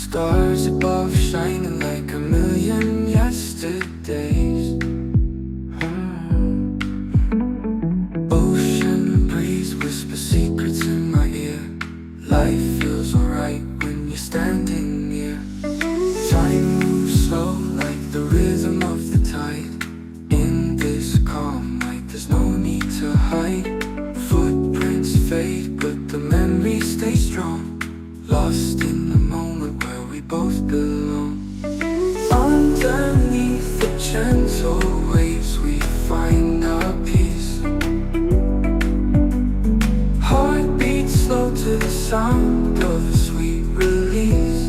Stars above shining like a million yesterdays. Ocean breeze whisper secrets in my ear. Life feels alright when you're standing near. Time moves slow like the rhythm of the tide. In this calm night there's no need to hide. Footprints fade but the memories stay strong. Lost in the moment where we both belong. Underneath the gentle waves we find our peace. Heart beats slow to the sound of a sweet release.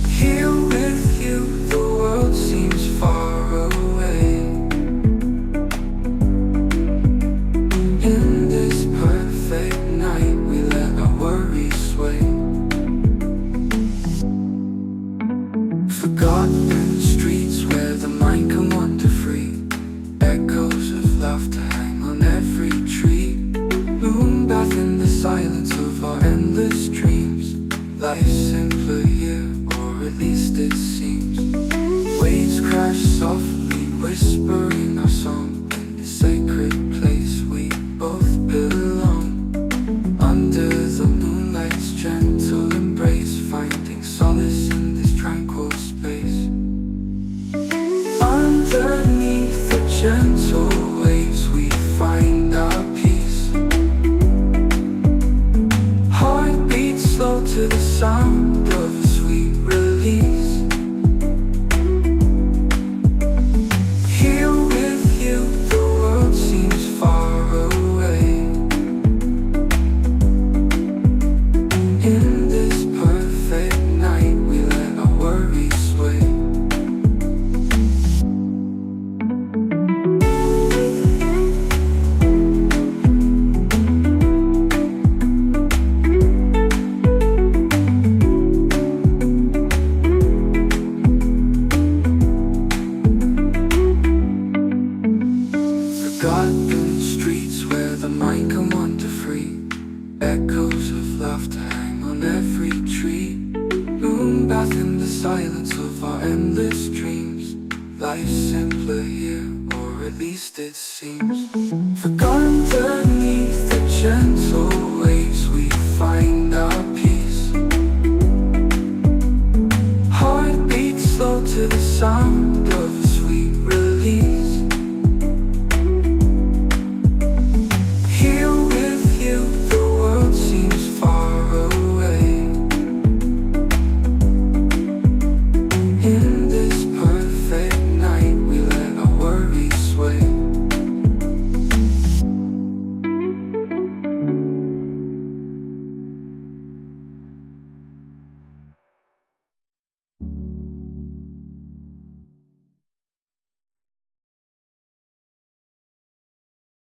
Here with you the world seems far away. In this perfect night we let our worries sway. Forgotten streets where the mind can wander free. Echoes of laughter hang on every tree. Moon bath in the silence of our endless dreams. Life's simpler here, or at least it seems. Waves crash softly, whispering our song. In this sacred place we both belong. Under the moonlight's gentle embrace, finding solace in this tranquil space. Underneath the gentle waves we find our peace. Heart beats slow to the sound of a sweet release. Here with you the world seems far away. In this perfect night we let our worries sway. Forgotten streets where the mind can wander free. Echoes of laughter hang on every tree. Moon bath in the silence of our endless dreams. Life's simpler here, or at least it seems. Forgotten